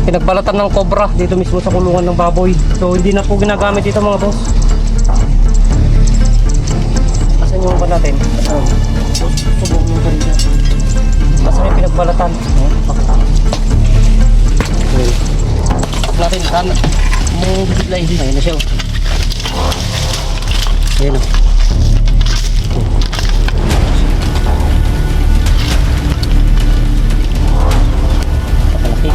pinagbalatan ng cobra dito mismo sa kulungan ng baboy. So hindi na po ginagamit dito mga boss. Asan yung pa natin? Subok mo pa rin dyan. Asan yung pinagbalatan? Natin kan mo bigla hindi na siya. Ayan o. Pakalaki.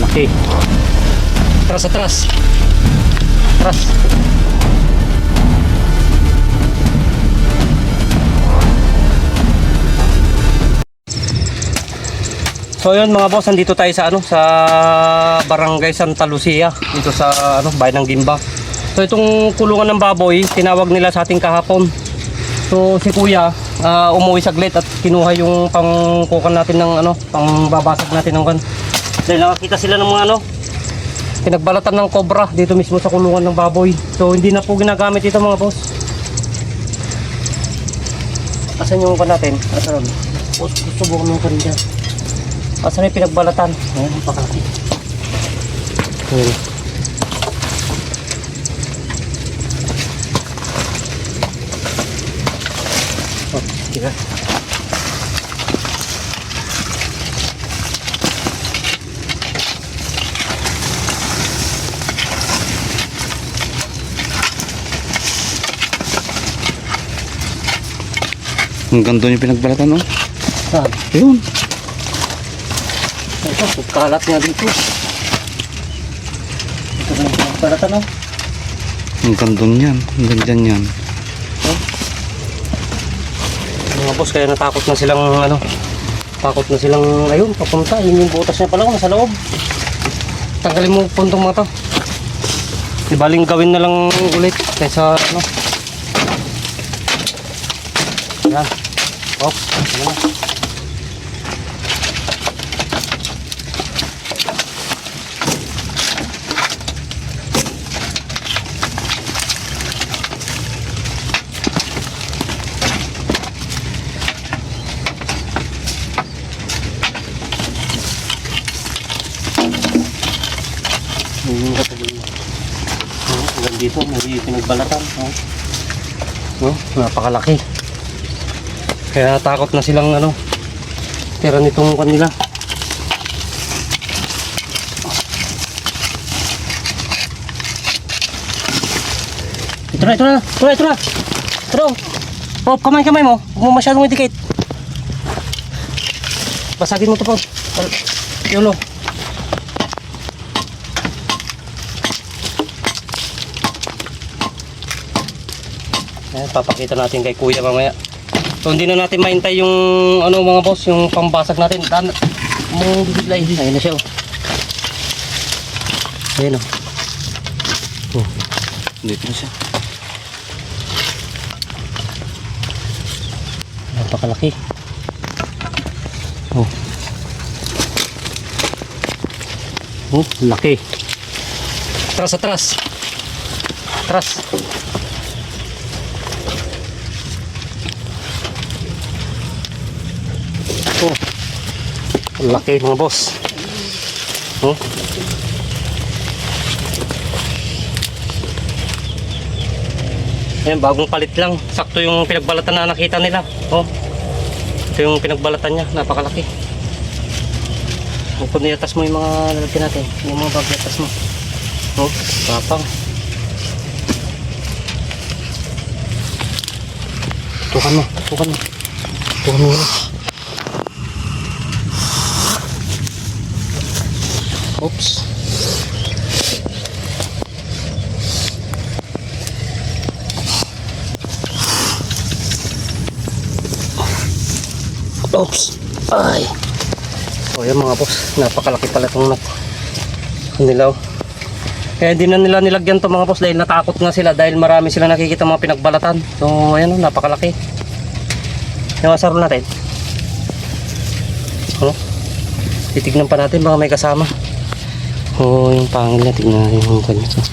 Laki. Atras, atras. Atras. So yun mga boss, nandito tayo sa sa Barangay Santa Lucia, dito sa bayan ng Gimba. So itong kulungan ng baboy, tinawag nila sa ating kahapon. So si Kuya umuwi saglit at kinuha yung pangkukan natin ng pangbabasag natin ng kan. Dahil nakakita sila ng mga pinagbalatan ng cobra dito mismo sa kulungan ng baboy. So hindi na po ginagamit ito mga boss. Asan yung kan natin? Asan? Subukan mo pa rin dyan. Asan yung pinagbalatan? Ayan, ang pakalaki. Ayan. Oh, tira. Ang ganda yung pinagbalatan, no? Saan? Yun. Ito, kalat nga dito. Ito na yung pinagbalatan, no? Ang ganda niyan. Ang ganda niyan. Mga boss, kaya natakot na silang takot na silang ayun, papunta. Yun yung butas niya pala, nasa loob. Tanggalin mo puntong mga to. Ibaling gawin na lang ulit kaysa yan. Oops, ano na. Hanggang dito may pinagbalatan. Napakalaki. Kaya takot na silang tira nitong kanila. Ito na. Oh, kamay mo. Huwag mo masyadong idikit. Basagin mo ito po. Yolo. Ayan, papakita natin kay Kuya mamaya. So hindi na natin mahintay yung mga boss, yung pambasag natin. Mong bigla hindi na siya. Ayan o. Dito na siya. Napakalaki. Laki. Atras. Laki mga boss. Ayan, bagong palit lang. Sakto yung pinagbalatan na nakita nila. Ito yung pinagbalatan niya. Napakalaki. Kung nilatas mo yung mga lalagyan natin, yung mga baglatas mo. Tapang. Tukan mo. Oops. Ay. So yan mga boss, napakalaki pala itong nilaw. Kaya hindi na nila nilagyan to mga boss dahil natakot nga sila dahil marami sila nakikita mga pinagbalatan. So ayan napakalaki. Yung asaro natin. Titignan pa natin baka may kasama. Yung pangil na, tignan natin yung ganito.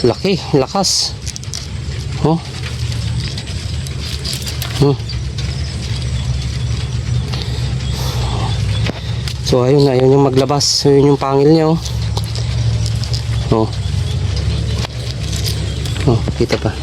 Laki, lakas. So ayun, ayun yung maglabas. So yun yung pangil niya oh. Oh. Oh, kita pa.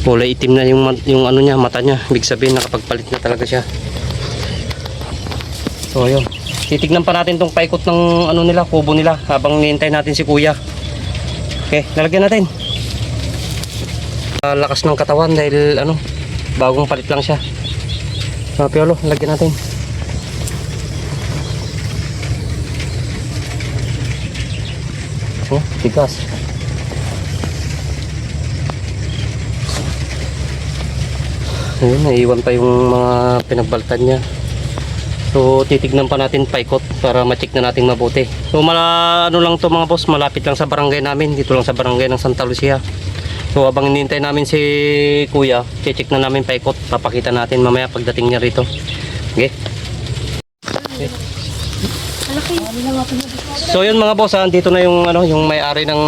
Kulay itim na yung ano niya, mata niya. Ibig sabihin nakapagpalit na talaga siya. So ayun. Titignan pa natin tong paikot ng ano nila, kubo nila habang hinihintay natin si Kuya. Okay, lalagyan natin. Lakas ng katawan dahil ano, bagong palit lang siya. So, Piolo, lagyan natin. Oh, tigas. Ayun, naiwan pa yung mga pinagbaltan niya. So, titignan pa natin paikot para ma-check na natin mabuti. So, ano lang to mga boss, malapit lang sa barangay namin. Dito lang sa barangay ng Santa Lucia. So, habang hinihintay namin si Kuya, check na namin paikot. Papakita natin mamaya pagdating niya rito. Okay? Okay. So yun mga boss, dito na yung ano, yung may-ari ng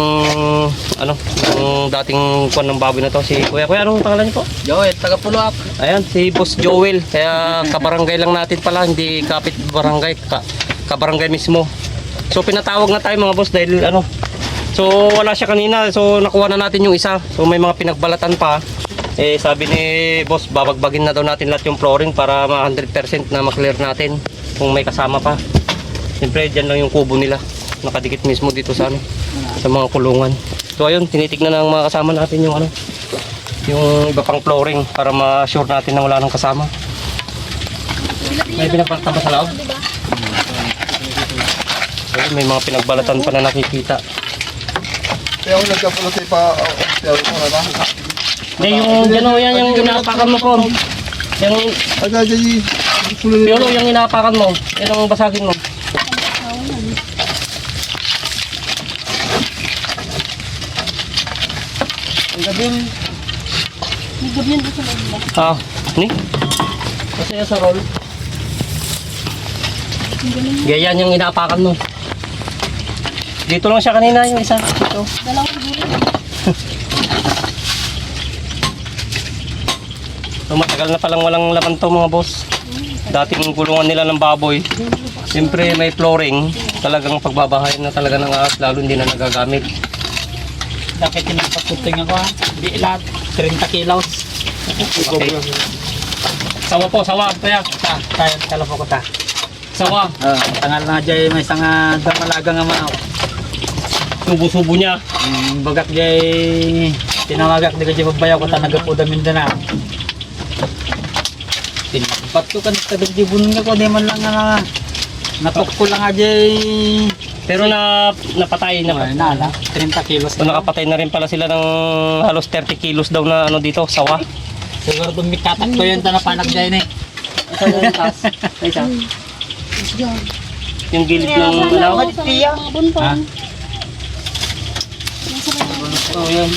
ano, yung dating kuwan ng baboy na to, si Kuya. Kuya, anong pangalan niyo po? Joel, taga Puluap. Ayan, si Boss Joel. Kaya kabarangay lang natin pala, hindi kapit barangay, kabarangay mismo. So pinatawag na tayo mga boss dahil ano, so wala siya kanina, so nakuha na natin yung isa. So may mga pinagbalatan pa. Eh sabi ni boss, babagbagin na daw natin lahat yung flooring para 100% na ma-clear natin kung may kasama pa. Siyempre dyan lang yung kubo nila, nakadikit mismo dito sa ano, sa mga kulungan. So ayun, tinitignan ng mga kasama natin yung ano, yung iba pang flooring para ma-sure natin na wala nang kasama. May pinagbalatan pa sa loob? So, may mga pinagbalatan pa na nakikita. Kaya ako nagkapulo sa ipa, kaya ako na. Hindi, yung dyan o, yan yung inaapakan mo po. Yung, Aga, Jay, Piolo, yung inaapakan mo, yan ang basagin mo. ang gabing, Ah, ni? Kasi sa roll. Ganyan yung inaapakan mo. Dito lang siya kanina yung isa. Ito. So, matagal na palang walang laman to mga boss. Dating kulungan nila ng baboy. Siyempre may flooring. Talagang pagbabahay na talaga ng ahas, lalo hindi na nagagamit. bakit pinagpaputing ako ha? Hindi lahat, 30 kilos. Okay. Sawa po, sawa. Kaya, Tayo, talap ako ta. sawa. Tangal na Jay, may isang damalaga nga mga Subo-subo niya. bagak Jay, tinawagak di ka Jay magbayaw ko ta nagapuda Mindanao. Tinagpat ko ka nagtagagdibun nga ko, di man lang nga natok ko lang nga Jay. Pero napatay na. Na, 30 kilos. So, nakapatay na rin pala sila ng halos 30 kilos daw na ano dito, sawa. Siguro dumikatak ko yun ta na panag Jay ni. Isa. Yung gilid ng alaw. Ha? Oh, yun.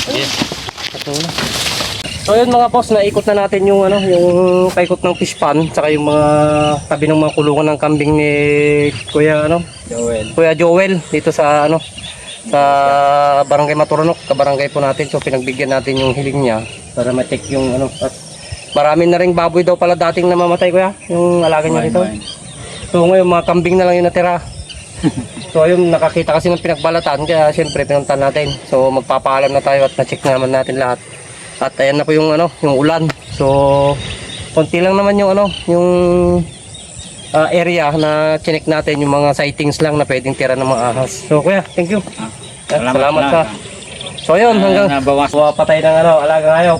Yes. Patuloy. So yun mga boss, naikot na natin yung ano, yung paikot ng fish pan, saka yung mga tabi ng mga kulungan ng kambing ni Kuya ano, Joel. Kuya Joel dito sa ano, sa Barangay Maturanok, kabarangay po natin. So pinagbigyan natin yung hiling niya para ma-check yung ano, at marami na ring baboy daw pala dating namamatay Kuya, yung alaga niya dito. So ngayon mga kambing na lang yung natira. So ayun, nakakita kasi ng pinagbalatan kaya siyempre pinuntan natin. So magpapaalam na tayo at na-check naman natin lahat. At ayan na po yung ano, yung ulan. So konti lang naman yung ano, yung area na chinek natin, yung mga sightings lang na pwedeng tira ng mga ahas. So Kuya, thank you. Salamat sa. So ayun, hanggang nabawas. patay ng ano, alaga ngayon.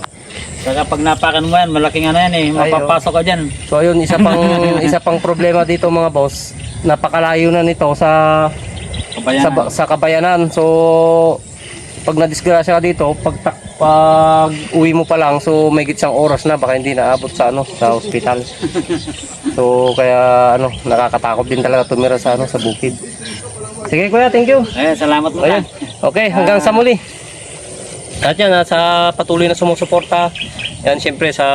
Kaya pag napakan mo yan, malaking ano yan eh, mapapasok ka dyan. So ayun, isa pang problema dito mga boss. Napakalayo na nito sa sa Kabayanan. So pag nadisgrasya ka dito, pag uwi mo pa lang, so may isang oras na, baka hindi naabot sa ano, sa ospital. So kaya ano, nakakatakot din talaga tumira sa ano, sa bukid. Sige Kuya, thank you. Salamat mo Ayun. Okay, hanggang sa muli. At yan, sa patuloy na sumusuporta. Yan, siyempre sa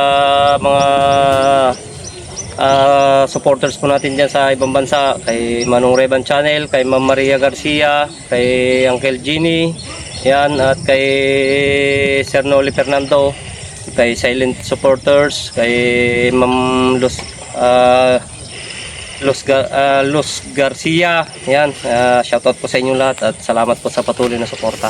mga supporters po natin dyan sa ibang bansa. Kay Manong Reban Channel, kay Ma'am Maria Garcia, kay Uncle Gini, yan, at kay Sir Noli Fernando. kay silent supporters, kay Ma'am Luz Garcia. Yan, shoutout po sa inyo lahat at salamat po sa patuloy na suporta.